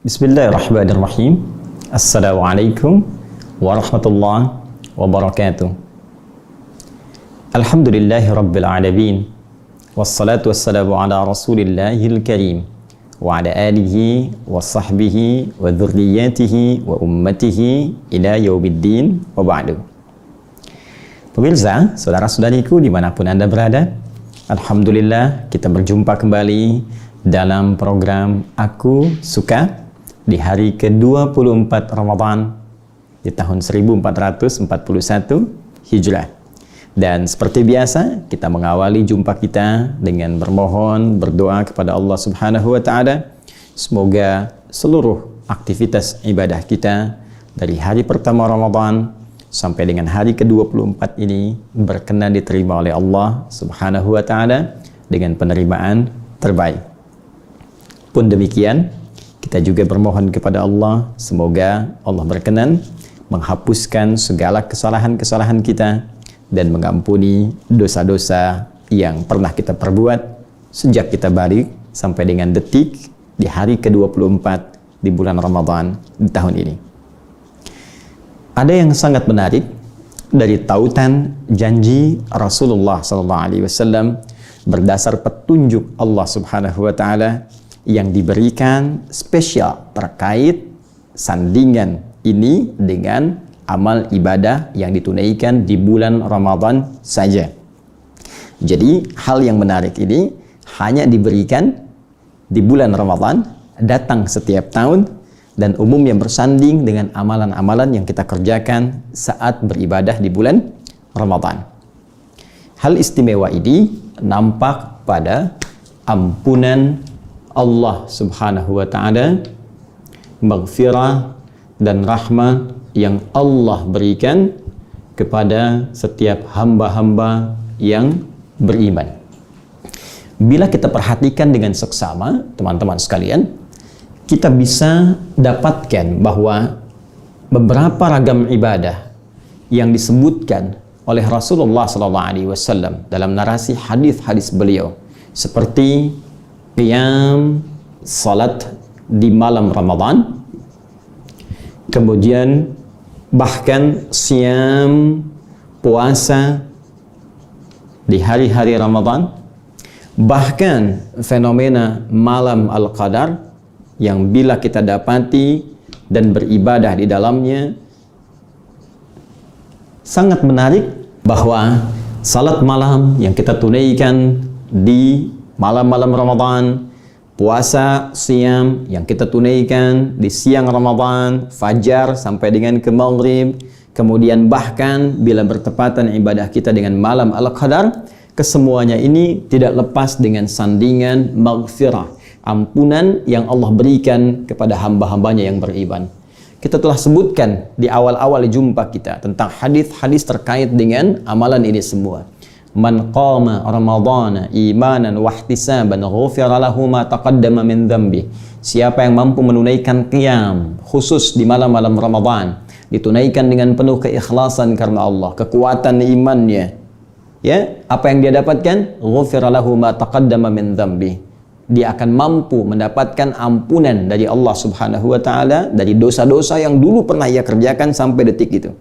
Bismillahirrahmanirrahim. Assalamualaikum warahmatullahi wabarakatuh. Alhamdulillahi rabbil alamin. Wassalatu wassalamu ala rasulillahil karim wa ala alihi wa sahbihi wa dhurriyyatihi wa ummatihi ila yaumiddin wa ba'du. Pemirsa, saudara-saudariku dimanapun Anda berada, alhamdulillah kita berjumpa kembali dalam program Aku Suka di hari ke-24 Ramadan di tahun 1441 Hijrah. Dan seperti biasa, kita mengawali jumpa kita dengan bermohon, berdoa kepada Allah Subhanahu wa Ta'ala. Semoga seluruh aktivitas ibadah kita dari hari pertama Ramadan sampai dengan hari ke-24 ini berkenan diterima oleh Allah Subhanahu wa Ta'ala dengan penerimaan terbaik. Pun demikian, kita juga bermohon kepada Allah, semoga Allah berkenan menghapuskan segala kesalahan-kesalahan kita dan mengampuni dosa-dosa yang pernah kita perbuat sejak kita balik sampai dengan detik di hari ke-24 di bulan Ramadan di tahun ini. Ada yang sangat menarik dari tautan janji Rasulullah SAW berdasar petunjuk Allah Subhanahu wa Ta'ala yang diberikan spesial terkait sandingan ini dengan amal ibadah yang ditunaikan di bulan Ramadan saja. Jadi hal yang menarik ini hanya diberikan di bulan Ramadan, datang setiap tahun, dan umumnya bersanding dengan amalan-amalan yang kita kerjakan saat beribadah di bulan Ramadan. Hal istimewa ini nampak pada ampunan Allah Subhanahu wa Ta'ala, maghfirah dan rahmat yang Allah berikan kepada setiap hamba-hamba yang beriman. Bila kita perhatikan dengan seksama, teman-teman sekalian, kita bisa dapatkan bahwa beberapa ragam ibadah yang disebutkan oleh Rasulullah SAW dalam narasi hadis-hadis beliau, seperti qiyam salat di malam Ramadan, kemudian bahkan siam puasa di hari-hari Ramadan, bahkan fenomena malam Al-Qadar yang bila kita dapati dan beribadah di dalamnya sangat menarik, bahwa salat malam yang kita tunaikan di malam-malam Ramadan, puasa siam yang kita tunaikan di siang Ramadan, fajar sampai dengan ke maghrib, kemudian bahkan bila bertepatan ibadah kita dengan malam Al-Qadar, kesemuanya ini tidak lepas dengan sandingan maghfirah, ampunan yang Allah berikan kepada hamba-hambanya yang beriman. Kita telah sebutkan di awal-awal jumpa kita tentang hadis-hadis terkait dengan amalan ini semua. Man qama ramadhana imanan wa ihtisaban ghufira lahu ma taqaddama min dhanbi. Siapa yang mampu menunaikan qiyam khusus di malam-malam Ramadan, ditunaikan dengan penuh keikhlasan karena Allah, kekuatan imannya, ya, apa yang dia dapatkan? Ghufira lahu ma taqaddama min dhanbi. Dia akan mampu mendapatkan ampunan dari Allah Subhanahu wa Ta'ala dari dosa-dosa yang dulu pernah ia kerjakan sampai detik itu.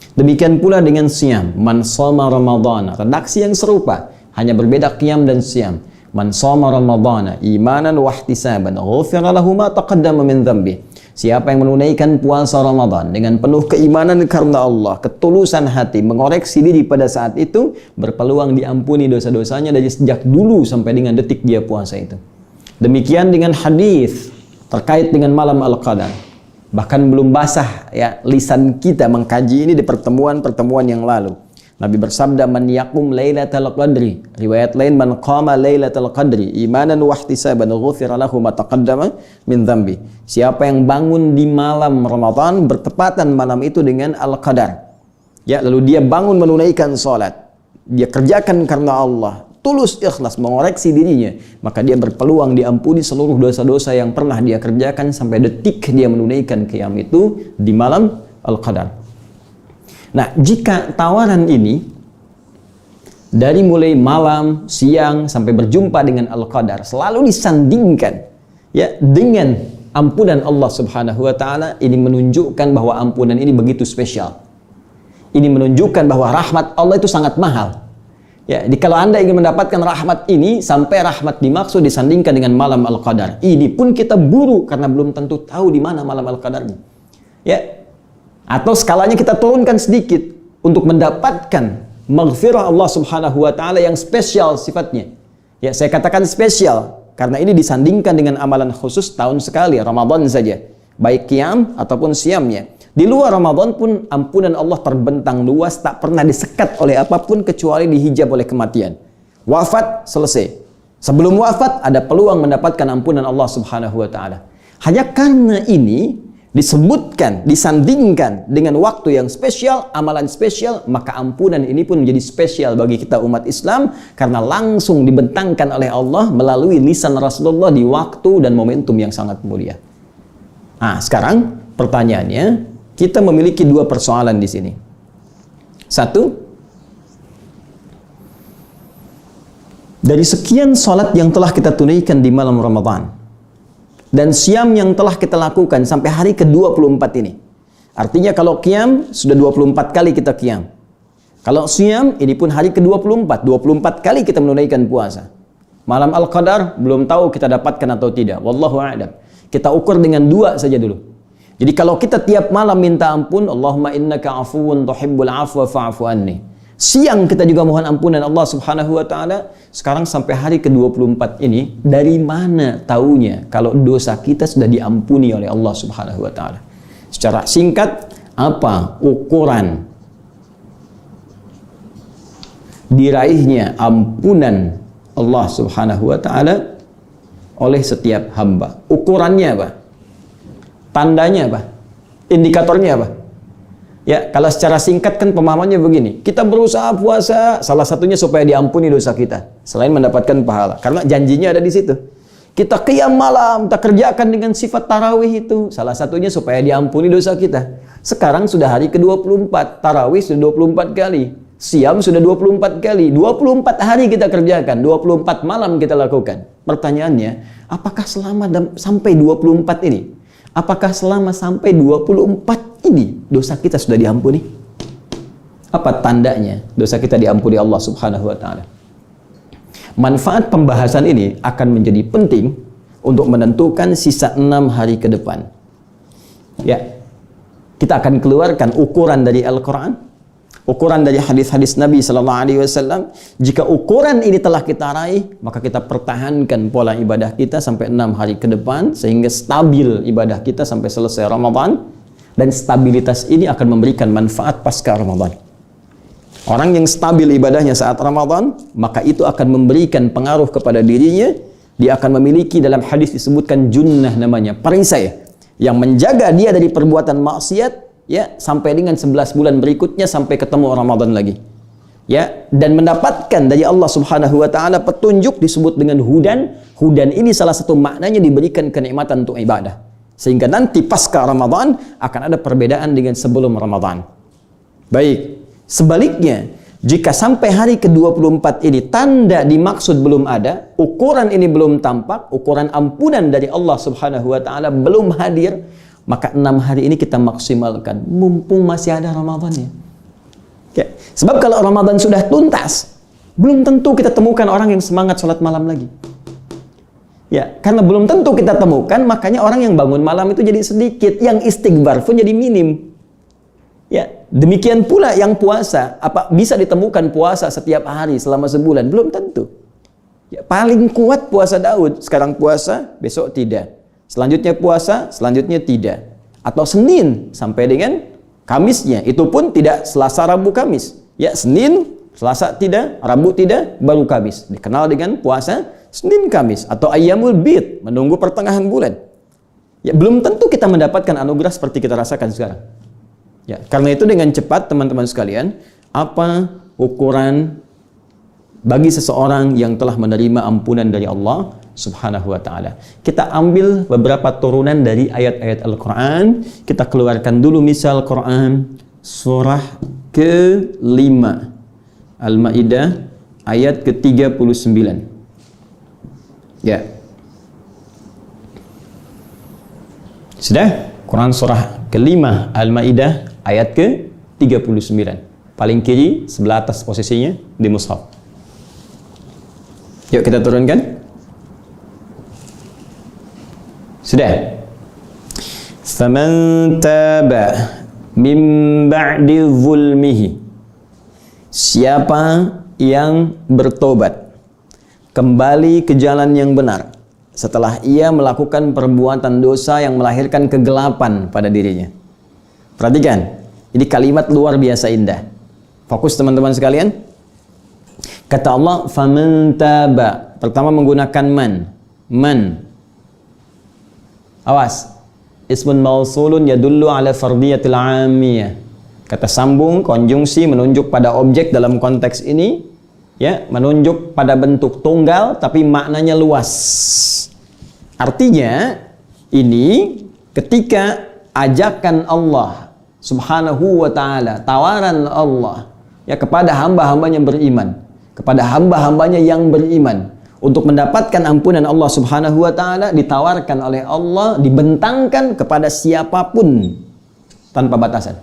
Demikian pula dengan siam. Man shoma ramadhana, redaksi yang serupa, hanya berbeda qiyam dan siam. Man shoma ramadhana imanan wa ihtisaban ghufira lahu ma taqaddama min dhanbi. Siapa yang menunaikan puasa Ramadan dengan penuh keimanan karena Allah, ketulusan hati, mengoreksi diri pada saat itu, berpeluang diampuni dosa-dosanya dari sejak dulu sampai dengan detik dia puasa itu. Demikian dengan hadis terkait dengan malam Al-Qadar. Bahkan belum basah ya lisan kita mengkaji ini di pertemuan-pertemuan yang lalu. Nabi bersabda, man yaqum lailatal qadri, riwayat lain man qama lailatal qadri imanan wa ihtisaban ghufira lahu ma taqaddama min dhanbi. Siapa yang bangun di malam Ramadan bertepatan malam itu dengan Al-Qadar, ya, lalu dia bangun menunaikan salat, dia kerjakan karena Allah, tulus ikhlas mengoreksi dirinya, maka dia berpeluang diampuni seluruh dosa-dosa yang pernah dia kerjakan sampai detik dia menunaikan qiyam itu di malam Al-Qadar. Nah, jika tawaran ini dari mulai malam, siang sampai berjumpa dengan Al-Qadar selalu disandingkan ya dengan ampunan Allah Subhanahu wa taala ini menunjukkan bahwa ampunan ini begitu spesial. Ini menunjukkan bahwa rahmat Allah itu sangat mahal. Ya, jadi kalau Anda ingin mendapatkan rahmat ini, sampai rahmat dimaksud disandingkan dengan malam Al-Qadar. Ini pun kita buru karena belum tentu tahu di mana malam Al-Qadarnya. Ya. Atau skalanya kita turunkan sedikit untuk mendapatkan maghfirah Allah Subhanahu wa taala yang spesial sifatnya. Ya, saya katakan spesial karena ini disandingkan dengan amalan khusus tahun sekali, Ramadan saja. Baik qiyam ataupun siamnya. Di luar Ramadan pun ampunan Allah terbentang luas, tak pernah disekat oleh apapun kecuali dihijab oleh kematian. Wafat, selesai. Sebelum wafat ada peluang mendapatkan ampunan Allah Subhanahu wa taala. Hanya karena ini disebutkan, disandingkan dengan waktu yang spesial, amalan spesial, maka ampunan ini pun menjadi spesial bagi kita umat Islam karena langsung dibentangkan oleh Allah melalui lisan Rasulullah di waktu dan momentum yang sangat mulia. Nah, sekarang pertanyaannya, kita memiliki dua persoalan di sini. Satu, dari sekian salat yang telah kita tunaikan di malam Ramadan dan siam yang telah kita lakukan sampai hari ke-24 ini. Artinya kalau qiyam sudah 24 kali kita qiyam. Kalau siam ini pun hari ke-24, 24 kali kita menunaikan puasa. Malam Al-Qadar belum tahu kita dapatkan atau tidak. Wallahu a'lam. Kita ukur dengan dua saja dulu. Jadi kalau kita tiap malam minta ampun, Allahumma innaka afuwun tuhibbul afwa fa'fu anni. Siang kita juga mohon ampunan Allah Subhanahu wa taala. Sekarang sampai hari ke-24 ini, dari mana taunya kalau dosa kita sudah diampuni oleh Allah Subhanahu wa taala? Secara singkat, apa ukuran diraihnya ampunan Allah Subhanahu wa taala oleh setiap hamba? Ukurannya apa? Tandanya apa? Indikatornya apa? Ya, kalau secara singkat kan pemahamannya begini. Kita berusaha puasa, salah satunya supaya diampuni dosa kita. Selain mendapatkan pahala. Karena janjinya ada di situ. Kita qiyam malam, kita kerjakan dengan sifat tarawih itu. Salah satunya supaya diampuni dosa kita. Sekarang sudah hari ke-24. Tarawih sudah 24 kali. Siam sudah 24 kali. 24 hari kita kerjakan. 24 malam kita lakukan. Pertanyaannya, apakah selama sampai 24 ini? Apakah selama sampai 24 ini dosa kita sudah diampuni? Apa tandanya dosa kita diampuni Allah Subhanahu wa taala? Manfaat pembahasan ini akan menjadi penting untuk menentukan sisa 6 hari ke depan. Ya. Kita akan keluarkan ukuran dari Al-Qur'an, ukuran dari hadis-hadis Nabi sallallahu alaihi wasallam. Jika ukuran ini telah kita raih, maka kita pertahankan pola ibadah kita sampai 6 hari ke depan sehingga stabil ibadah kita sampai selesai Ramadan, dan stabilitas ini akan memberikan manfaat pasca Ramadan. Orang yang stabil ibadahnya saat Ramadan, maka itu akan memberikan pengaruh kepada dirinya. Dia akan memiliki, dalam hadis disebutkan junnah namanya, perisai yang menjaga dia dari perbuatan maksiat, ya, sampai dengan 11 bulan berikutnya sampai ketemu Ramadan lagi. Ya, dan mendapatkan dari Allah Subhanahu wa taala petunjuk disebut dengan hudan. Hudan ini salah satu maknanya diberikan kenikmatan untuk ibadah. Sehingga nanti pasca Ramadan akan ada perbedaan dengan sebelum Ramadan. Baik, sebaliknya, jika sampai hari ke-24 ini tanda dimaksud belum ada, ukuran ini belum tampak, ukuran ampunan dari Allah Subhanahu wa taala belum hadir, maka 6 hari ini kita maksimalkan, mumpung masih ada Ramadannya. Ya. Sebab kalau Ramadan sudah tuntas, belum tentu kita temukan orang yang semangat sholat malam lagi. Ya, karena belum tentu kita temukan, makanya orang yang bangun malam itu jadi sedikit, yang istighfar pun jadi minim. Ya, demikian pula yang puasa, apa bisa ditemukan puasa setiap hari selama sebulan? Belum tentu. Ya, paling kuat puasa Daud, sekarang puasa, besok tidak. Selanjutnya puasa, selanjutnya tidak. Atau Senin sampai dengan Kamisnya, itu pun tidak Selasa, Rabu, Kamis. Ya, Senin, Selasa tidak, Rabu tidak, baru Kamis. Dikenal dengan puasa Senin, Kamis. Atau Ayyamul Bid, menunggu pertengahan bulan. Ya, belum tentu kita mendapatkan anugerah seperti kita rasakan sekarang. Ya, karena itu dengan cepat teman-teman sekalian, apa ukuran bagi seseorang yang telah menerima ampunan dari Allah Subhanahu wa ta'ala? Kita ambil beberapa turunan dari ayat-ayat Al-Quran. Kita keluarkan dulu misal Quran surah ke-5 Al-Ma'idah ayat ke-39. Ya. Sudah? Quran surah kelima Al-Maidah ayat ke-39. Paling kiri, sebelah atas posisinya di mushaf. Yuk kita turunkan. Sudah. Faman taba min ba'di zulmihi. Siapa yang bertobat kembali ke jalan yang benar setelah ia melakukan perbuatan dosa yang melahirkan kegelapan pada dirinya. Perhatikan, ini kalimat luar biasa indah. Fokus teman-teman sekalian. Kata Allah, faman taba. Pertama menggunakan man. Awas. Ismun mausulun yadullu ala fardiyatil amiyah. Kata sambung, konjungsi menunjuk pada objek dalam konteks ini, ya, menunjuk pada bentuk tunggal tapi maknanya luas. Artinya ini ketika ajakan Allah Subhanahu wa ta'ala, tawaran Allah ya kepada hamba-hambanya beriman, kepada hamba-hambanya yang beriman untuk mendapatkan ampunan Allah Subhanahu wa ta'ala, ditawarkan oleh Allah, dibentangkan kepada siapapun tanpa batasan.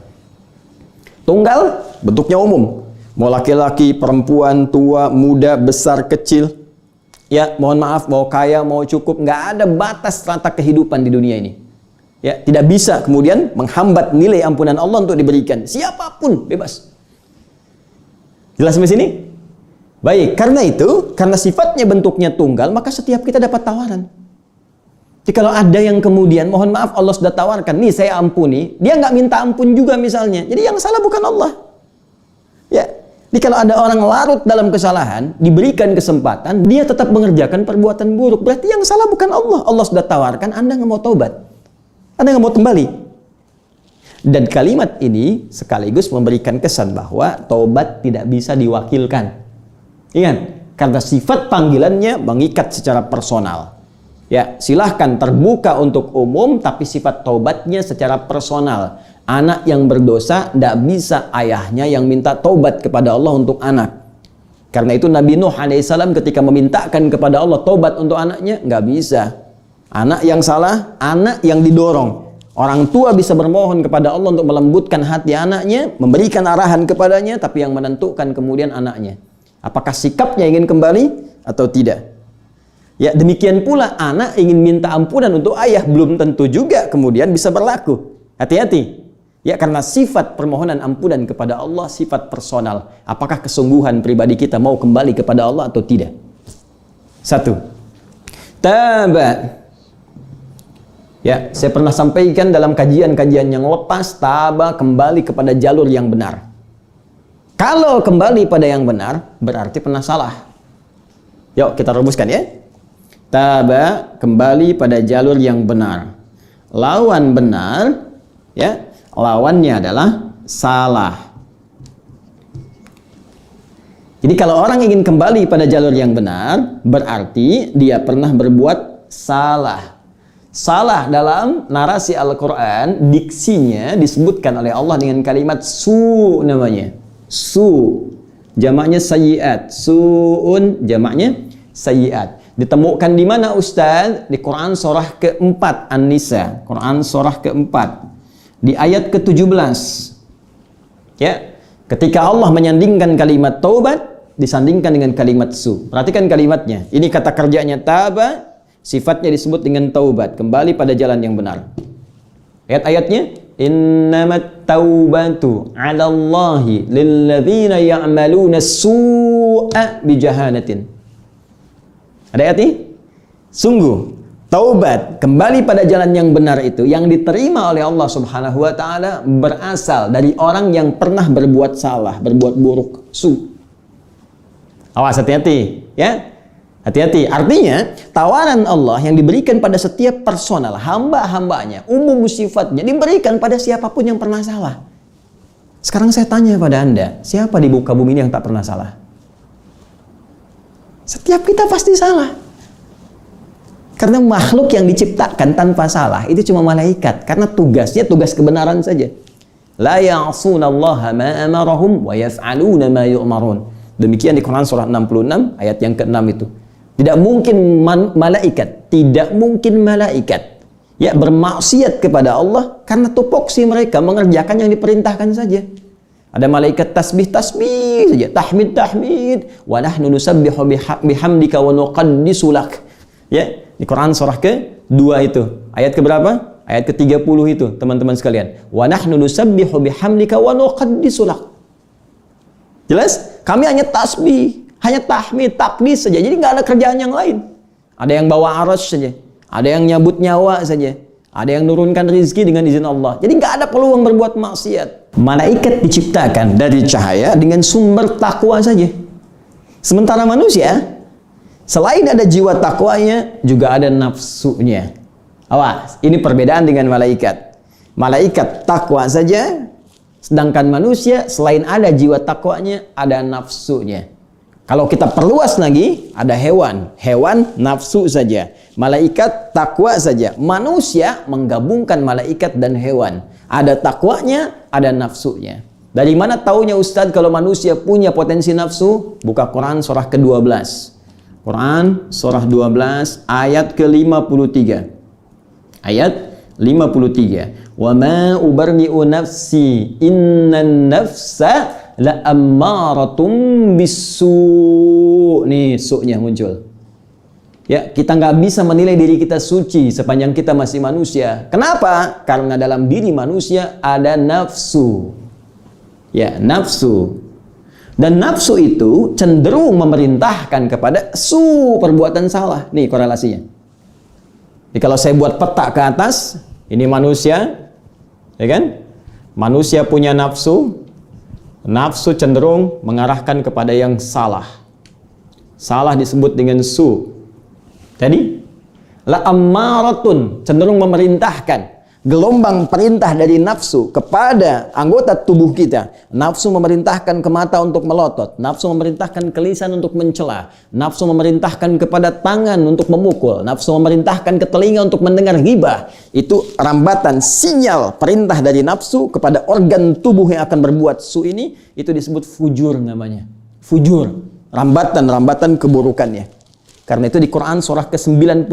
Tunggal bentuknya umum, mau laki-laki, perempuan, tua, muda, besar, kecil, ya, mohon maaf, mau kaya, mau cukup, nggak ada batas rata kehidupan di dunia ini. Ya, tidak bisa kemudian menghambat nilai ampunan Allah untuk diberikan. Siapapun bebas. Jelas sampai sini? Baik, karena itu, karena sifatnya bentuknya tunggal, maka setiap kita dapat tawaran. Jadi kalau ada yang kemudian, mohon maaf, Allah sudah tawarkan, nih saya ampuni, dia nggak minta ampun juga misalnya. Jadi yang salah bukan Allah. Ya, jadi kalau ada orang larut dalam kesalahan, diberikan kesempatan, dia tetap mengerjakan perbuatan buruk. Berarti yang salah bukan Allah. Allah sudah tawarkan, Anda nggak mau taubat. Anda nggak mau kembali. Dan kalimat ini sekaligus memberikan kesan bahwa taubat tidak bisa diwakilkan. Ingat, karena sifat panggilannya mengikat secara personal. Ya, silahkan terbuka untuk umum, tapi sifat taubatnya secara personal. Anak yang berdosa tidak bisa ayahnya yang minta taubat kepada Allah untuk anak. Karena itu Nabi Nuh alaihissalam ketika memintakan kepada Allah taubat untuk anaknya, nggak bisa. Anak yang salah, anak yang didorong. Orang tua bisa bermohon kepada Allah untuk melembutkan hati anaknya, memberikan arahan kepadanya, tapi yang menentukan kemudian anaknya. Apakah sikapnya ingin kembali atau tidak? Ya, demikian pula anak ingin minta ampunan untuk ayah belum tentu juga kemudian bisa berlaku. Hati-hati. Ya, karena sifat permohonan ampunan kepada Allah sifat personal. Apakah kesungguhan pribadi kita mau kembali kepada Allah atau tidak? Satu. Taba. Ya, saya pernah sampaikan dalam kajian-kajian yang lepas, taba kembali kepada jalur yang benar. Kalau kembali pada yang benar, berarti pernah salah. Yuk kita rumuskan ya. Taba kembali pada jalur yang benar. Lawan benar, ya, lawannya adalah salah. Jadi kalau orang ingin kembali pada jalur yang benar, berarti dia pernah berbuat salah. Salah dalam narasi Al-Quran, diksinya disebutkan oleh Allah dengan kalimat su namanya. Su, jamaknya sayyiat. Su'un, jamaknya sayyiat. Ditemukan di mana Ustaz? Di Quran surah keempat An-Nisa. Quran surah keempat. Di ayat ke-17. Ya, ketika Allah menyandingkan kalimat taubat, disandingkan dengan kalimat su. Perhatikan kalimatnya. Ini kata kerjanya taba, sifatnya disebut dengan taubat, kembali pada jalan yang benar. Ayat-ayatnya, innamat taubatu 'ala Allahi lilladzina ya'maluna su'a bijahalatin. Ada ayat ini? Sungguh, taubat kembali pada jalan yang benar itu yang diterima oleh Allah Subhanahu wa ta'ala berasal dari orang yang pernah berbuat salah, berbuat buruk, su. Awas, hati-hati, ya. Hati-hati. Artinya, tawaran Allah yang diberikan pada setiap personal, hamba-hambanya, umum sifatnya, diberikan pada siapapun yang pernah salah. Sekarang saya tanya pada Anda, siapa di muka bumi ini yang tak pernah salah? Setiap kita pasti salah. Karena makhluk yang diciptakan tanpa salah itu cuma malaikat. Karena tugasnya tugas kebenaran saja. La ya'sunallaha ma amarahum wa yaf'aluna ma yu'marun. Demikian di Quran surah 66 ayat yang ke-6 itu. Tidak mungkin malaikat Ya, bermaksiat kepada Allah karena tupoksi mereka mengerjakan yang diperintahkan saja. Ada malaikat tasbih saja, tahmid, wa nahnu nusabbihu bihamdika wa nuqaddisu lak. Ya, di Quran surah ke-2 itu. Ayat ke berapa? Ayat ke-30 itu, teman-teman sekalian. Wa nahnu nusabbihu bihamdika wa nuqaddisu lak. Jelas? Kami hanya tasbih, hanya tahmid, takdis saja. Jadi nggak ada kerjaan yang lain. Ada yang bawa arasy saja. Ada yang nyabut nyawa saja. Ada yang nurunkan rizki dengan izin Allah. Jadi nggak ada peluang berbuat maksiat. Malaikat diciptakan dari cahaya dengan sumber takwa saja. Sementara manusia, selain ada jiwa takwanya, juga ada nafsunya. Awas, ini perbedaan dengan malaikat. Malaikat takwa saja, sedangkan manusia selain ada jiwa takwanya, ada nafsunya. Kalau kita perluas lagi, ada hewan. Hewan nafsu saja. Malaikat takwa saja. Manusia menggabungkan malaikat dan hewan. Ada takwanya, ada nafsunya. Dari mana taunya Ustadz kalau manusia punya potensi nafsu? Buka Quran surah ke-12. Quran surah 12 ayat ke-53. Ayat 53. Wa ma ubarri'u nafsi innan nafsa la ammaratum bisu. Nih su'nya muncul. Ya, kita nggak bisa menilai diri kita suci sepanjang kita masih manusia. Kenapa? Karena dalam diri manusia ada nafsu. Ya, nafsu. Dan nafsu itu cenderung memerintahkan kepada perbuatan salah. Nih korelasinya. Jadi kalau saya buat peta ke atas, ini manusia, ya kan? Manusia punya nafsu. Nafsu cenderung mengarahkan kepada yang salah. Salah disebut dengan Jadi, la ammaratun cenderung memerintahkan. Gelombang perintah dari nafsu kepada anggota tubuh kita. Nafsu memerintahkan ke mata untuk melotot. Nafsu memerintahkan ke lisan untuk mencela. Nafsu memerintahkan kepada tangan untuk memukul. Nafsu memerintahkan ke telinga untuk mendengar ghibah. Itu rambatan sinyal perintah dari nafsu kepada organ tubuh yang akan berbuat ini. Itu disebut fujur namanya. Fujur. Rambatan-rambatan keburukannya. Karena itu di Quran surah ke-91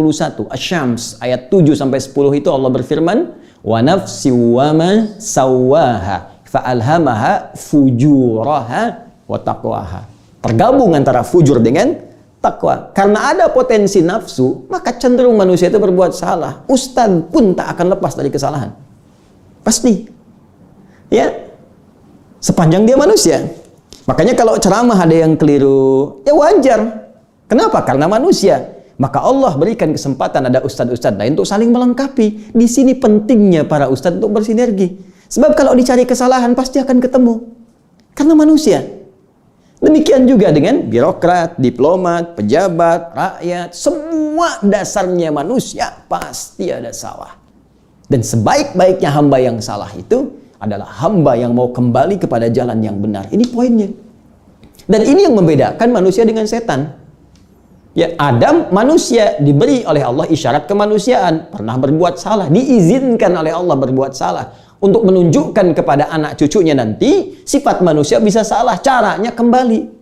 Asy-Syams ayat 7 sampai 10 itu Allah berfirman, wa nafsi wa ma sawwaha fa alhamaha fujuraha wa taqwaha. Tergabung antara fujur dengan takwa. Karena ada potensi nafsu, maka cenderung manusia itu berbuat salah. Ustadz pun tak akan lepas dari kesalahan. Pasti. Ya. Sepanjang dia manusia. Makanya kalau ceramah ada yang keliru, ya wajar. Kenapa? Karena manusia. Maka Allah berikan kesempatan ada ustadz-ustadz lain untuk saling melengkapi. Di sini pentingnya para ustadz untuk bersinergi. Sebab kalau dicari kesalahan pasti akan ketemu. Karena manusia. Demikian juga dengan birokrat, diplomat, pejabat, rakyat. Semua dasarnya manusia pasti ada salah. Dan sebaik-baiknya hamba yang salah itu adalah hamba yang mau kembali kepada jalan yang benar. Ini poinnya. Dan ini yang membedakan manusia dengan setan. Ya, Adam manusia diberi oleh Allah isyarat kemanusiaan, pernah berbuat salah, diizinkan oleh Allah berbuat salah untuk menunjukkan kepada anak cucunya nanti sifat manusia bisa salah, caranya kembali.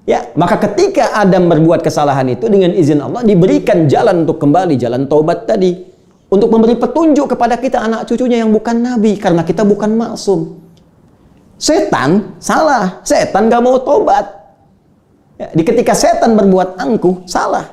Ya, maka ketika Adam berbuat kesalahan itu dengan izin Allah diberikan jalan untuk kembali, jalan taubat tadi, untuk memberi petunjuk kepada kita anak cucunya yang bukan nabi karena kita bukan maksum. Setan salah, setan gak mau taubat. Ya, ketika setan berbuat angkuh, salah.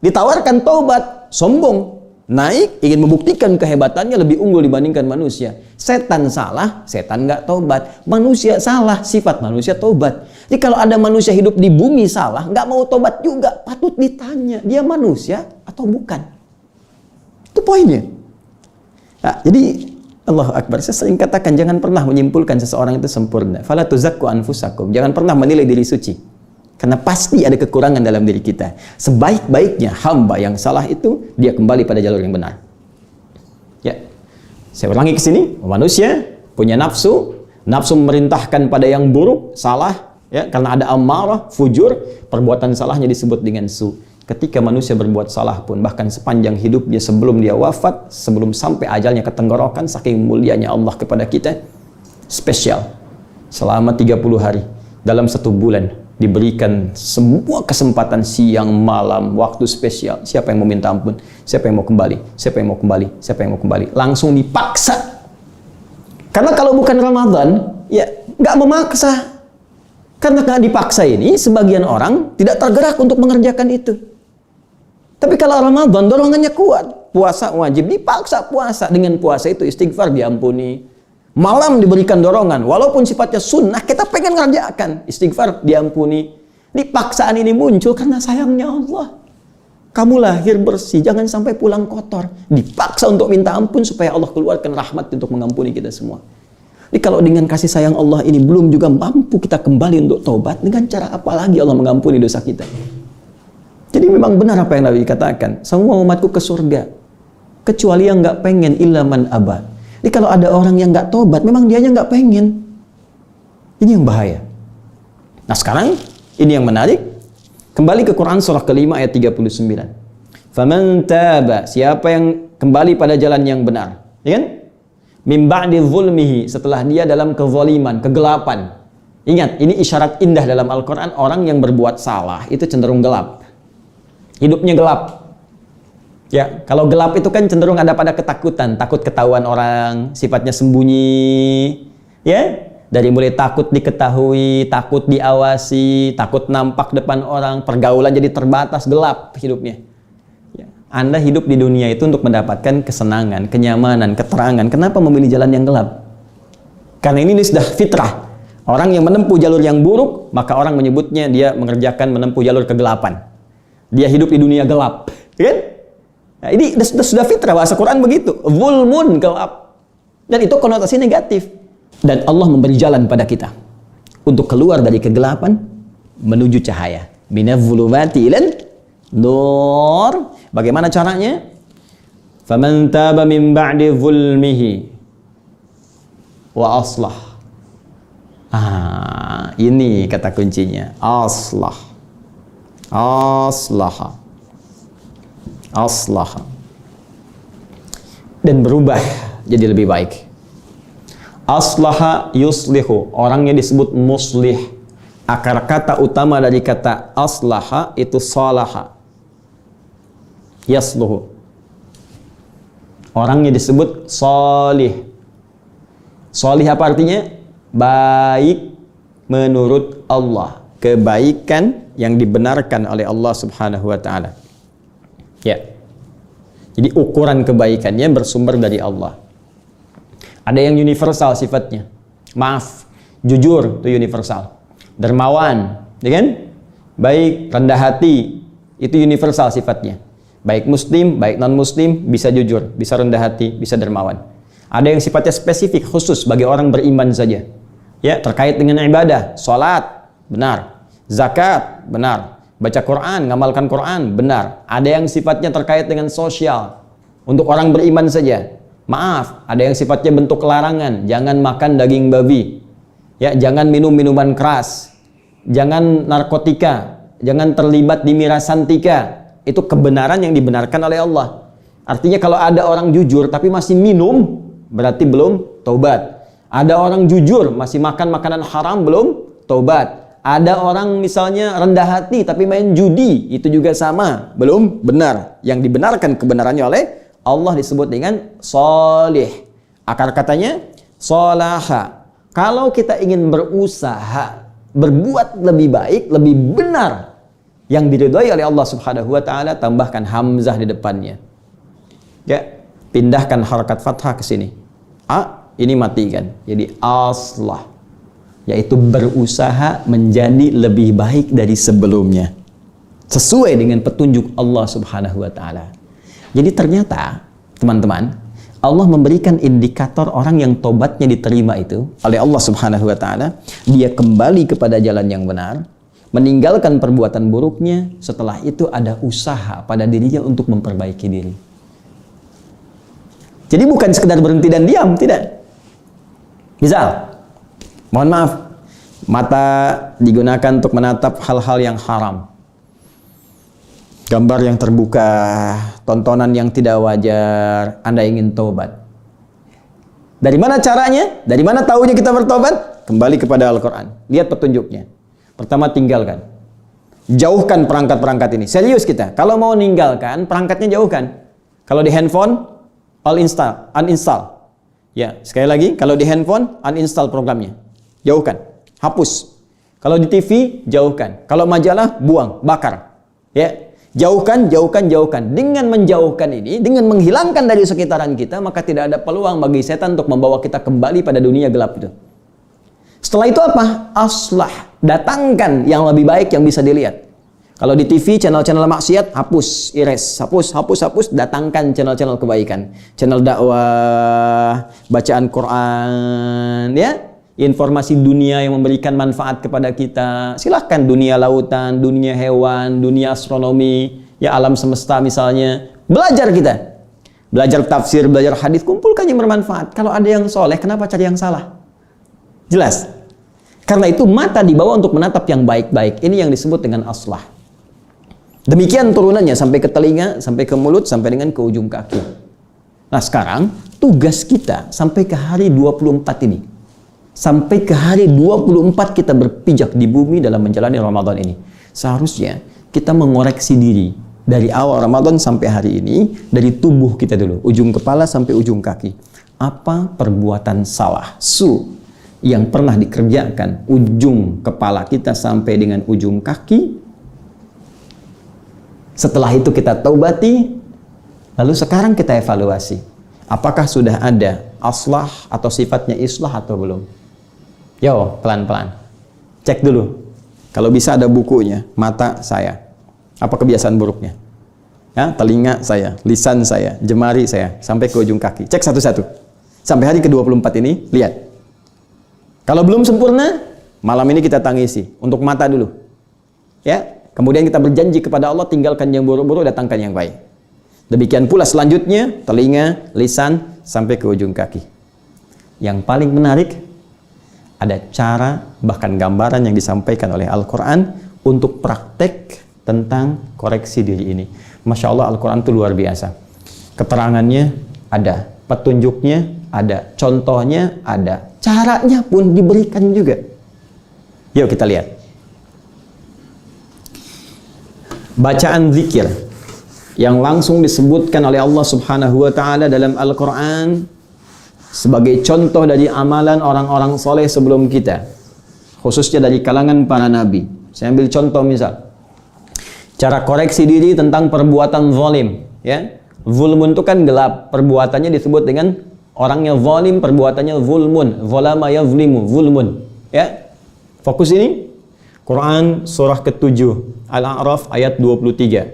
Ditawarkan taubat, sombong, naik, ingin membuktikan kehebatannya lebih unggul dibandingkan manusia. Setan salah, setan nggak taubat. Manusia salah, sifat manusia taubat. Jadi kalau ada manusia hidup di bumi salah, nggak mau taubat juga, patut ditanya, dia manusia atau bukan? Itu poinnya. Nah, jadi Allahu Akbar, saya sering katakan jangan pernah menyimpulkan seseorang itu sempurna. Fala tuzakku anfusakum. Jangan pernah menilai diri suci. Karena pasti ada kekurangan dalam diri kita. Sebaik-baiknya hamba yang salah itu, dia kembali pada jalur yang benar. Ya, saya ulangi ke sini. Manusia punya nafsu. Nafsu memerintahkan pada yang buruk, salah. Ya, karena ada amarah, fujur. Perbuatan salahnya disebut dengan Ketika manusia berbuat salah pun, bahkan sepanjang hidupnya sebelum dia wafat, sebelum sampai ajalnya ke tenggorokan, saking mulianya Allah kepada kita, spesial. Selama 30 hari. Dalam 1 bulan. diberikan semua kesempatan siang, malam, waktu spesial. Siapa yang mau minta ampun? Siapa yang mau kembali? Siapa yang mau kembali? Siapa yang mau kembali? Langsung dipaksa. Karena kalau bukan Ramadan, ya nggak memaksa. Karena nggak dipaksa ini, sebagian orang tidak tergerak untuk mengerjakan itu. Tapi kalau Ramadan, dorongannya kuat. Puasa wajib, dipaksa puasa. Dengan puasa itu istighfar diampuni. Malam diberikan dorongan. Walaupun sifatnya sunnah, kita pengen ngerjakan. Istighfar diampuni. Paksaan ini muncul karena sayangnya Allah. Kamu lahir bersih, jangan sampai pulang kotor. Dipaksa untuk minta ampun supaya Allah keluarkan rahmat untuk mengampuni kita semua. Jadi kalau dengan kasih sayang Allah ini belum juga mampu kita kembali untuk taubat, dengan cara apa lagi Allah mengampuni dosa kita? Jadi memang benar apa yang Nabi katakan, semua umatku ke surga, kecuali yang nggak pengen, illa man aba. Jadi kalau ada orang yang nggak taubat, memang dianya nggak pengen. Ini yang bahaya. Nah sekarang, ini yang menarik. Kembali ke Quran surah ke-5 ayat 39. Faman taba, siapa yang kembali pada jalan yang benar. Ya kan? Min ba'di zulmihi, setelah dia dalam kezaliman, kegelapan. Ingat, ini isyarat indah dalam Al-Quran. Orang yang berbuat salah itu cenderung gelap, hidupnya gelap. Ya, kalau gelap itu kan cenderung ada pada ketakutan, takut ketahuan orang, sifatnya sembunyi. Ya, dari mulai takut diketahui, takut diawasi, takut nampak depan orang, pergaulan jadi terbatas, gelap hidupnya. Anda hidup di dunia itu untuk mendapatkan kesenangan, kenyamanan, keterangan. Kenapa memilih jalan yang gelap? Karena ini sudah fitrah. Orang yang menempuh jalur yang buruk, maka orang menyebutnya dia mengerjakan menempuh jalur kegelapan. Dia hidup di dunia gelap. Kan? Nah, ini sudah fitrah, bahasa Quran begitu. Zulmun, gelap. Dan itu konotasi negatif. Dan Allah memberi jalan pada kita untuk keluar dari kegelapan menuju cahaya. Minadh dhulumati ilan nur. Bagaimana caranya? Faman taba min ba'di zulmihi wa aslah. Ini kata kuncinya. Aslah. Aslaha. Aslaha. Dan berubah jadi lebih baik. Aslaha yuslihu. Orangnya disebut muslih. Akar kata utama dari kata aslaha itu salaha. Yasluhu. Orangnya disebut salih. Salih apa artinya? Baik menurut Allah. Kebaikan yang dibenarkan oleh Allah Subhanahu wa taala. Ya. Jadi ukuran kebaikannya bersumber dari Allah. Ada yang universal sifatnya. Maaf, jujur itu universal. Dermawan, ya kan? Baik, rendah hati, itu universal sifatnya. Baik muslim, baik non-muslim, bisa jujur, bisa rendah hati, bisa dermawan. Ada yang sifatnya spesifik, khusus bagi orang beriman saja. Ya, terkait dengan ibadah, sholat, benar. Zakat, benar. Baca Quran, ngamalkan Quran, benar. Ada yang sifatnya terkait dengan sosial, untuk orang beriman saja. Maaf, ada yang sifatnya bentuk larangan, jangan makan daging babi. Ya, jangan minum minuman keras. Jangan narkotika, jangan terlibat di mirasantika. Itu kebenaran yang dibenarkan oleh Allah. Artinya kalau ada orang jujur tapi masih minum, berarti belum taubat. Ada orang jujur masih makan makanan haram, belum taubat. Ada orang misalnya rendah hati tapi main judi, itu juga sama, belum benar. Yang dibenarkan kebenarannya oleh Allah disebut dengan solih. Akar katanya solaha. Kalau kita ingin berusaha berbuat lebih baik, lebih benar, yang diridhai oleh Allah Subhanahu wa taala, tambahkan hamzah di depannya. Ya, pindahkan harakat fathah ke sini. Ini matikan. Jadi aslah, yaitu berusaha menjadi lebih baik dari sebelumnya. Sesuai dengan petunjuk Allah Subhanahu wa taala. Jadi ternyata, teman-teman, Allah memberikan indikator orang yang tobatnya diterima itu oleh Allah Subhanahu wa taala, dia kembali kepada jalan yang benar, meninggalkan perbuatan buruknya, setelah itu ada usaha pada dirinya untuk memperbaiki diri. Jadi bukan sekedar berhenti dan diam, tidak. Misal, mohon maaf, mata digunakan untuk menatap hal-hal yang haram. Gambar yang terbuka, tontonan yang tidak wajar, Anda ingin taubat. Dari mana caranya? Dari mana tahunya kita bertobat? Kembali kepada Al-Quran. Lihat petunjuknya. Pertama, tinggalkan. Jauhkan perangkat-perangkat ini. Serius kita. Kalau mau ninggalkan, perangkatnya jauhkan. Kalau di handphone, uninstall. Ya, sekali lagi, kalau di handphone, uninstall programnya. Jauhkan. Hapus. Kalau di TV, jauhkan. Kalau majalah, buang, bakar. Ya, jauhkan. Dengan menjauhkan ini, dengan menghilangkan dari sekitaran kita, maka tidak ada peluang bagi setan untuk membawa kita kembali pada dunia gelap itu. Setelah itu apa? Aslah. Datangkan yang lebih baik yang bisa dilihat. Kalau di TV, channel-channel maksiat, hapus, hapus. Datangkan channel-channel kebaikan. Channel dakwah, bacaan Quran, ya. Informasi dunia yang memberikan manfaat kepada kita. Silahkan dunia lautan, dunia hewan, dunia astronomi, ya alam semesta misalnya. Belajar kita. Belajar tafsir, belajar hadis, kumpulkan yang bermanfaat. Kalau ada yang soleh, kenapa cari yang salah? Jelas. Karena itu mata dibawa untuk menatap yang baik-baik. Ini yang disebut dengan aslah. Demikian turunannya sampai ke telinga, sampai ke mulut, sampai dengan ke ujung kaki. Nah sekarang tugas kita sampai ke hari 24 ini. Sampai ke hari 24 kita berpijak di bumi dalam menjalani Ramadan ini. Seharusnya kita mengoreksi diri. Dari awal Ramadan sampai hari ini, dari tubuh kita dulu. Ujung kepala sampai ujung kaki. Apa perbuatan salah, yang pernah dikerjakan ujung kepala kita sampai dengan ujung kaki. Setelah itu kita taubati, lalu sekarang kita evaluasi. Apakah sudah ada aslah atau sifatnya islah atau belum? Yo, pelan-pelan. Cek dulu. Kalau bisa ada bukunya, mata saya. Apa kebiasaan buruknya? Ya, telinga saya, lisan saya, jemari saya, sampai ke ujung kaki. Cek satu-satu. Sampai hari ke-24 ini, lihat. Kalau belum sempurna, malam ini kita tangisi untuk mata dulu. Ya, kemudian kita berjanji kepada Allah, tinggalkan yang buruk-buruk, datangkan yang baik. Demikian pula selanjutnya, telinga, lisan, sampai ke ujung kaki. Yang paling menarik, ada cara, bahkan gambaran yang disampaikan oleh Al-Quran untuk praktek tentang koreksi diri ini. Masya Allah, Al-Quran itu luar biasa. Keterangannya ada, petunjuknya ada, contohnya ada. Caranya pun diberikan juga. Yuk kita lihat. Bacaan zikir yang langsung disebutkan oleh Allah Subhanahu wa taala dalam Al-Qur'an sebagai contoh dari amalan orang-orang soleh sebelum kita, khususnya dari kalangan para nabi. Saya ambil contoh misal. Cara koreksi diri tentang perbuatan zalim, ya. Zulmun itu kan gelap, perbuatannya disebut dengan orangnya zalim, perbuatannya zulmun, zalama yazlimu, zulmun, ya. Fokus ini Quran surah ke-7 Al-A'raf ayat 23.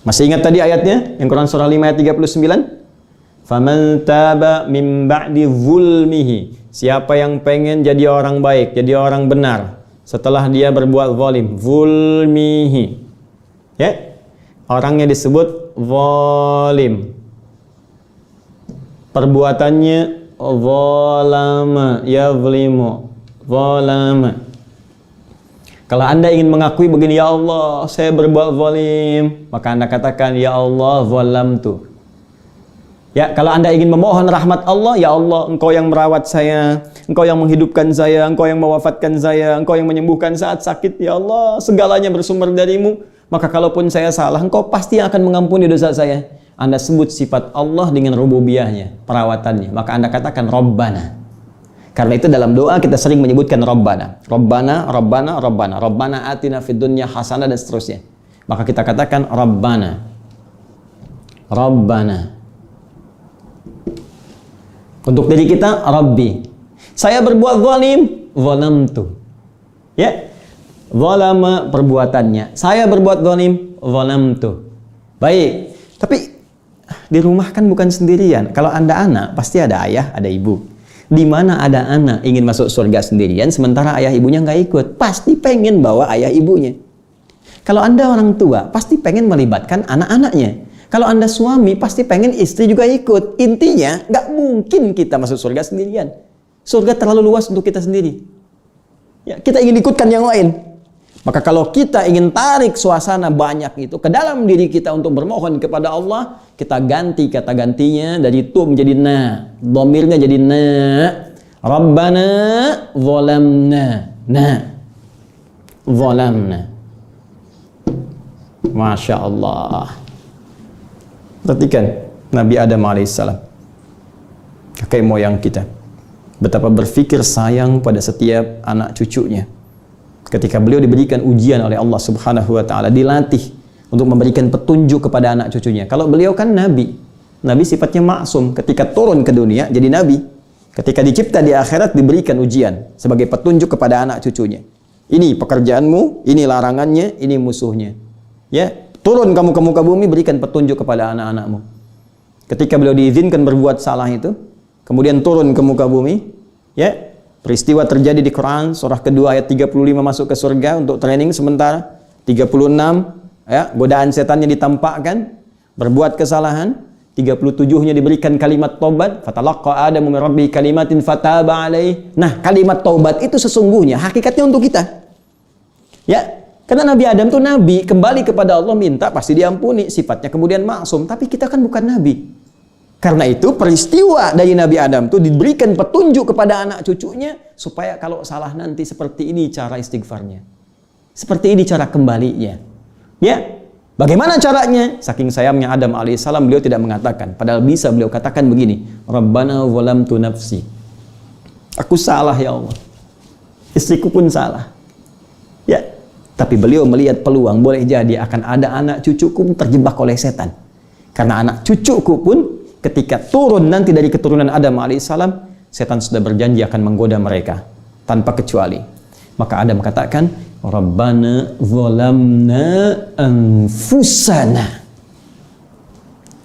Masih ingat tadi ayatnya? Yang Quran surah 5 ayat 39? Faman taba min ba'di zulmihi. Siapa yang pengen jadi orang baik, jadi orang benar setelah dia berbuat zalim, zulmihi. Ya. Orangnya disebut zalim. Perbuatannya zalama, yazlimu, zalama. Kalau Anda ingin mengakui begini, ya Allah, saya berbuat zalim, maka Anda katakan, ya Allah, zalamtu. Ya, kalau Anda ingin memohon rahmat Allah, ya Allah, Engkau yang merawat saya, Engkau yang menghidupkan saya, Engkau yang mewafatkan saya, Engkau yang menyembuhkan saat sakit, ya Allah, segalanya bersumber darimu. Maka kalaupun saya salah, Engkau pasti akan mengampuni dosa saya. Anda sebut sifat Allah dengan rububiyahnya, perawatannya. Maka Anda katakan Rabbana. Karena itu dalam doa kita sering menyebutkan Rabbana. Rabbana, Rabbana, Rabbana. Rabbana atina fid dunya hasanah dan seterusnya. Maka kita katakan Rabbana. Rabbana. Untuk diri kita, Rabbi. Saya berbuat zalim, zalamtu. Ya. Zalama perbuatannya. Saya berbuat zalim, zalamtu. Baik. Tapi di rumah kan bukan sendirian. Kalau Anda anak, pasti ada ayah, ada ibu. Di mana ada anak ingin masuk surga sendirian, sementara ayah ibunya nggak ikut, pasti pengen bawa ayah ibunya. Kalau Anda orang tua, pasti pengen melibatkan anak-anaknya. Kalau Anda suami, pasti pengen istri juga ikut. Intinya, nggak mungkin kita masuk surga sendirian. Surga terlalu luas untuk kita sendiri. Ya, kita ingin ikutkan yang lain. Maka kalau kita ingin tarik suasana banyak itu ke dalam diri kita untuk bermohon kepada Allah, kita ganti kata gantinya dari tu menjadi na. Dhamirnya jadi na. Rabbana zalamna. Zalamna. Masya Allah. Perhatikan Nabi Adam alaihissalam, kakek moyang kita, betapa berfikir sayang pada setiap anak cucunya. Ketika beliau diberikan ujian oleh Allah Subhanahu wa taala, dilatih untuk memberikan petunjuk kepada anak cucunya. Kalau beliau kan nabi, nabi sifatnya maksum. Ketika turun ke dunia jadi nabi, ketika dicipta di akhirat diberikan ujian sebagai petunjuk kepada anak cucunya. Ini pekerjaanmu, ini larangannya, ini musuhnya. Ya, turun kamu ke muka bumi, berikan petunjuk kepada anak-anakmu. Ketika beliau diizinkan berbuat salah itu, kemudian turun ke muka bumi, ya, peristiwa terjadi di Quran surah kedua ayat 35 masuk ke surga untuk training sementara. 36, ya, godaan setannya ditampakkan, berbuat kesalahan. 37-nya diberikan kalimat taubat, fatalaqqa Adamu min rabbihi kalimatin fataba alaihi. Nah, kalimat taubat itu sesungguhnya hakikatnya untuk kita. Ya, karena Nabi Adam itu nabi, kembali kepada Allah minta pasti diampuni, sifatnya kemudian maksum, tapi kita kan bukan nabi. Karena itu peristiwa dari Nabi Adam itu diberikan petunjuk kepada anak cucunya supaya kalau salah nanti seperti ini cara istighfarnya. Seperti ini cara kembalinya. Ya. Bagaimana caranya? Saking sayangnya Adam alaihissalam, beliau tidak mengatakan. Padahal bisa beliau katakan begini, Rabbana zalamtu nafsi. Aku salah ya Allah. Istriku pun salah. Ya, tapi beliau melihat peluang, boleh jadi akan ada anak cucuku terjebak oleh setan. Karena anak cucuku pun ketika turun nanti dari keturunan Adam alaihissalam, setan sudah berjanji akan menggoda mereka tanpa kecuali. Maka Adam katakan, Rabbana zalamna anfusana.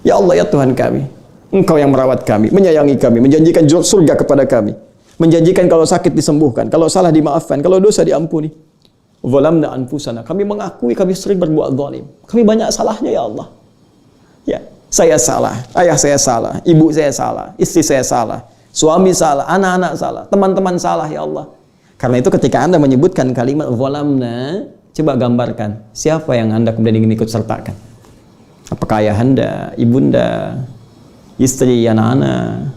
Ya Allah, ya Tuhan kami, Engkau yang merawat kami, menyayangi kami, menjanjikan surga kepada kami, menjanjikan kalau sakit disembuhkan, kalau salah dimaafkan, kalau dosa diampuni. Zalamna anfusana. Kami mengakui kami sering berbuat zalim. Kami banyak salahnya ya Allah. Ya, saya salah, ayah saya salah, ibu saya salah, istri saya salah, suami salah, anak-anak salah, teman-teman salah ya Allah. Karena itu ketika Anda menyebutkan kalimat zalamna, coba gambarkan siapa yang Anda kemudian ingin ikut sertakan. Apakah ayah Anda, ibunda, istri, anak-anak,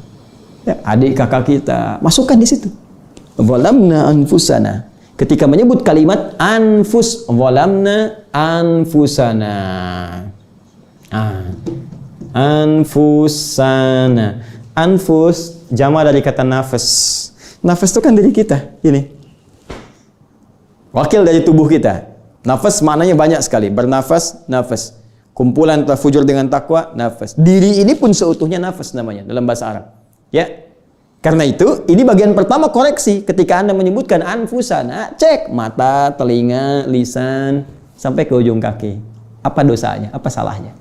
ya, adik kakak kita, masukkan di situ. Zalamna anfusana. Ketika menyebut kalimat anfus, zalamna anfusana. Anfusana. Anfus jama dari kata nafas. Nafas itu kan diri kita, ini. Wakil dari tubuh kita. Nafas maknanya banyak sekali. Bernafas, nafas. Kumpulan tafujur dengan takwa, nafas. Diri ini pun seutuhnya nafas namanya dalam bahasa Arab. Ya. Karena itu, ini bagian pertama koreksi. Ketika Anda menyebutkan anfusana, cek mata, telinga, lisan, sampai ke ujung kaki. Apa dosanya? Apa salahnya?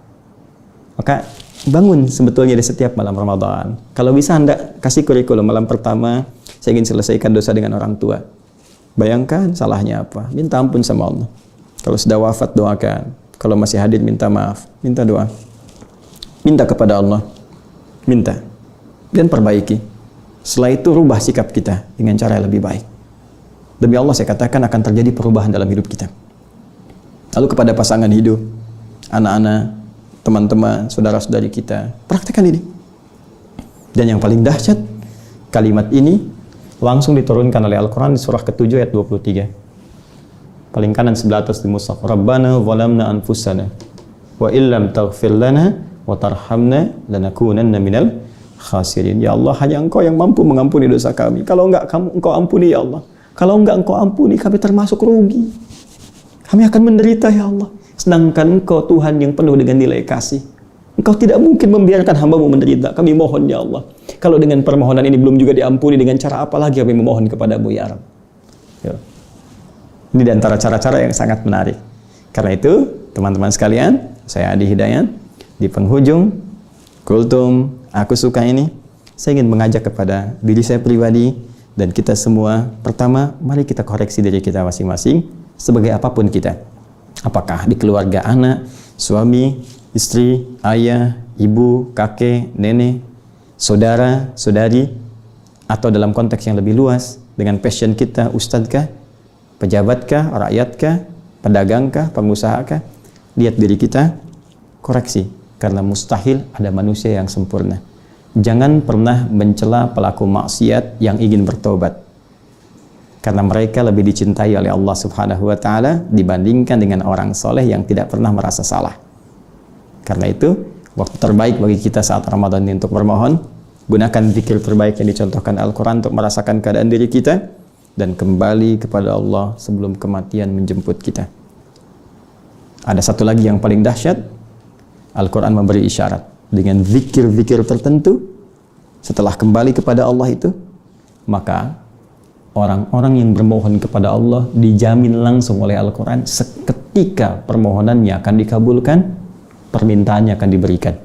Maka bangun sebetulnya di setiap malam Ramadan. Kalau bisa Anda kasih kurikulum malam pertama, saya ingin selesaikan dosa dengan orang tua. Bayangkan salahnya apa. Minta ampun sama Allah. Kalau sudah wafat, doakan. Kalau masih hadir, minta maaf. Minta doa. Minta kepada Allah. Minta. Dan perbaiki. Setelah itu rubah sikap kita dengan cara yang lebih baik. Demi Allah saya katakan akan terjadi perubahan dalam hidup kita. Lalu kepada pasangan hidup, anak-anak, teman-teman, saudara-saudari kita, praktekkan ini. Dan yang paling dahsyat, kalimat ini langsung diturunkan oleh Al-Quran di surah ke-7 ayat 23. Paling kanan sebelah atas di mushaf. Rabbana zalamna anfusana wa illam taghfir lana wa tarhamna lanakunanna minal khasirin. Ya Allah, hanya Engkau yang mampu mengampuni dosa kami. Kalau enggak Engkau ampuni ya Allah. Kalau enggak Engkau ampuni, kami termasuk rugi. Kami akan menderita ya Allah. Sedangkan Engkau Tuhan yang penuh dengan nilai kasih. Engkau tidak mungkin membiarkan hamba-Mu menderita. Kami mohon ya Allah. Kalau dengan permohonan ini belum juga diampuni, dengan cara apa lagi kami memohon kepada-Mu ya Rabb. Ya. Ini di antara cara-cara yang sangat menarik. Karena itu, teman-teman sekalian, saya Adi Hidayat, di penghujung kultum aku suka ini, saya ingin mengajak kepada diri saya pribadi dan kita semua. Pertama, mari kita koreksi diri kita masing-masing sebagai apapun kita. Apakah di keluarga anak, suami, istri, ayah, ibu, kakek, nenek, saudara, saudari, atau dalam konteks yang lebih luas, dengan passion kita, ustadzkah, pejabatkah, rakyatkah, pedagangkah, pengusahakah, lihat diri kita, koreksi, karena mustahil ada manusia yang sempurna. Jangan pernah mencela pelaku maksiat yang ingin bertobat. karena mereka lebih dicintai oleh Allah Subhanahu wa taala dibandingkan dengan orang soleh yang tidak pernah merasa salah. Karena itu, waktu terbaik bagi kita saat Ramadan ini untuk bermohon, gunakan zikir terbaik yang dicontohkan Al-Quran untuk merasakan keadaan diri kita dan kembali kepada Allah sebelum kematian menjemput kita. Ada satu lagi yang paling dahsyat, Al-Quran memberi isyarat dengan zikir-zikir tertentu. Setelah kembali kepada Allah itu, maka orang-orang yang bermohon kepada Allah dijamin langsung oleh Al-Quran seketika permohonannya akan dikabulkan, permintaannya akan diberikan.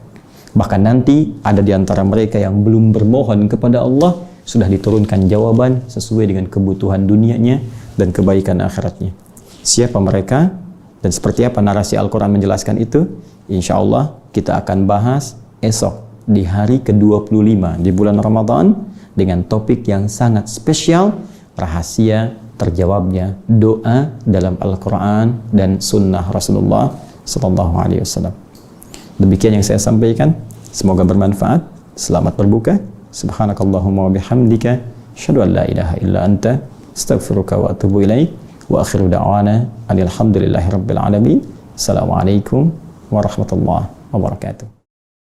Bahkan nanti ada di antara mereka yang belum bermohon kepada Allah, sudah diturunkan jawaban sesuai dengan kebutuhan dunianya dan kebaikan akhiratnya. Siapa mereka dan seperti apa narasi Al-Quran menjelaskan itu? Insya Allah kita akan bahas esok di hari ke-25 di bulan Ramadan dengan topik yang sangat spesial, rahasia terjawabnya doa dalam Al-Quran dan sunnah Rasulullah SAW. Demikian yang saya sampaikan, semoga bermanfaat. Selamat berbuka. Subhanakallahumma wa bihamdika, asyhadu an la ilaha illa anta, astaghfiruka wa atubu ilaik. Wa akhiru da'wana alhamdulillahi rabbil alamin. Assalamualaikum warahmatullahi wabarakatuh.